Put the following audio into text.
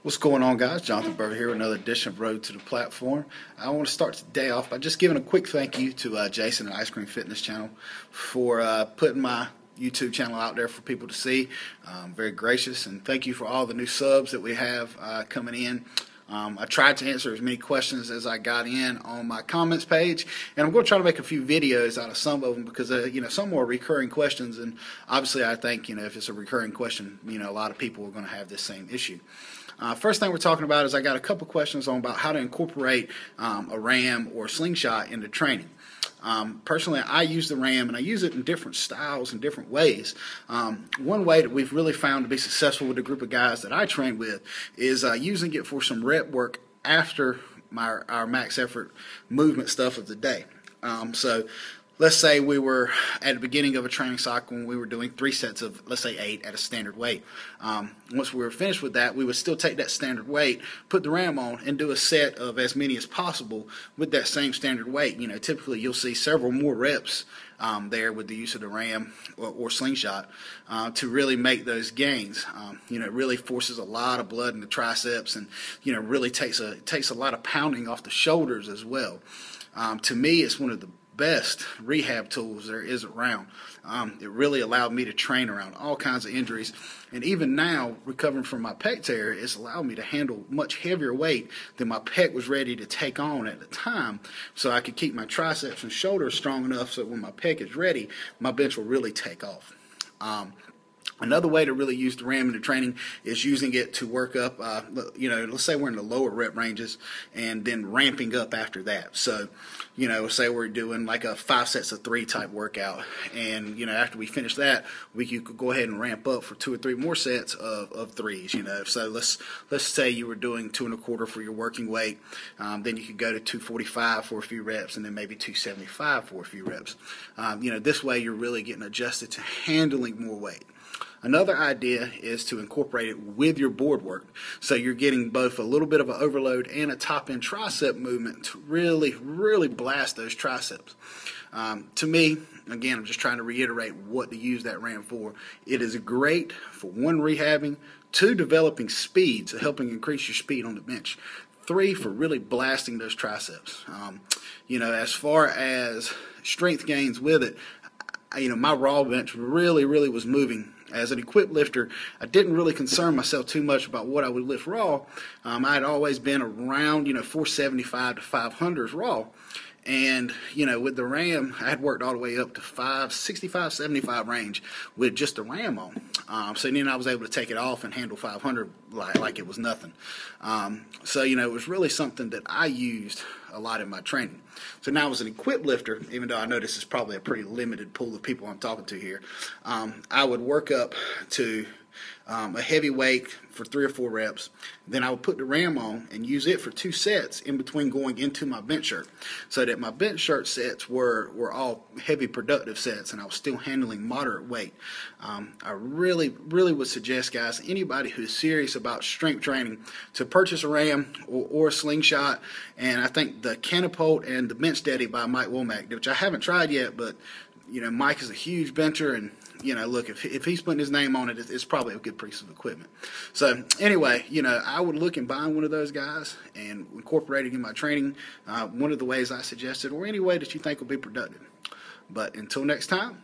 What's going on, guys? Jonathan Burr here with another edition of Road to the Platform. I want to start today off by just giving a quick thank you to Jason and Ice Cream Fitness Channel for putting my YouTube channel out there for people to see. Very gracious, and thank you for all the new subs that we have coming in. I tried to answer as many questions as I got in on my comments page, and I'm going to try to make a few videos out of some of them because some more recurring questions, and obviously I think if it's a recurring question, a lot of people are going to have this same issue. First thing we're talking about is I got a couple questions on about how to incorporate a RAM or slingshot into training. Personally, I use the RAM, and I use it in different styles and different ways. One way that we've really found to be successful with a group of guys that I train with is using it for some rep work after our max effort movement stuff of the day. So let's say we were at the beginning of a training cycle and we were doing 3 sets of, let's say, 8 at a standard weight. Once we were finished with that, we would still take that standard weight, put the RAM on, and do a set of as many as possible with that same standard weight. Typically you'll see several more reps there with the use of the RAM or slingshot to really make those gains. It really forces a lot of blood in the triceps, and really takes a lot of pounding off the shoulders as well. To me, it's one of the best rehab tools there is around. It really allowed me to train around all kinds of injuries, and even now, recovering from my pec tear, it's allowed me to handle much heavier weight than my pec was ready to take on at the time, so I could keep my triceps and shoulders strong enough so when my pec is ready, my bench will really take off. Another way to really use the RAM in the training is using it to work up, let's say we're in the lower rep ranges and then ramping up after that. So, let's say we're doing like a 5 sets of 3 type workout, and, after we finish that, you could go ahead and ramp up for 2 or 3 more sets of 3s, So let's say you were doing 2 1/4 for your working weight, then you could go to 245 for a few reps, and then maybe 275 for a few reps. This way you're really getting adjusted to handling more weight. Another idea is to incorporate it with your board work. So you're getting both a little bit of an overload and a top-end tricep movement to really, really blast those triceps. To me, again, I'm just trying to reiterate what to use that RAM for. It is great for 1, rehabbing, 2, developing speed, so helping increase your speed on the bench, 3, for really blasting those triceps. As far as strength gains with it, my raw bench really was moving. As an equipped lifter, I didn't really concern myself too much about what I would lift raw. I had always been around, 475 to 500s raw. And, with the RAM, I had worked all the way up to 565, 75 range with just the RAM on. So then I was able to take it off and handle 500 like it was nothing. So, it was really something that I used a lot in my training. So now as an equipped lifter, even though I know this is probably a pretty limited pool of people I'm talking to here, I would work up to a heavy weight for 3 or 4 reps. Then I would put the RAM on and use it for 2 sets in between going into my bench shirt, so that my bench shirt sets were all heavy productive sets, and I was still handling moderate weight. I really would suggest, guys, anybody who's serious about strength training, to purchase a RAM or a slingshot. And I think the Catapult and the Bench Steady by Mike Womack, which I haven't tried yet, but Mike is a huge bencher, and look, if he's putting his name on it, it's probably a good piece of equipment. So anyway, I would look and buy one of those guys and incorporate it in my training, one of the ways I suggested, or any way that you think will be productive. But until next time,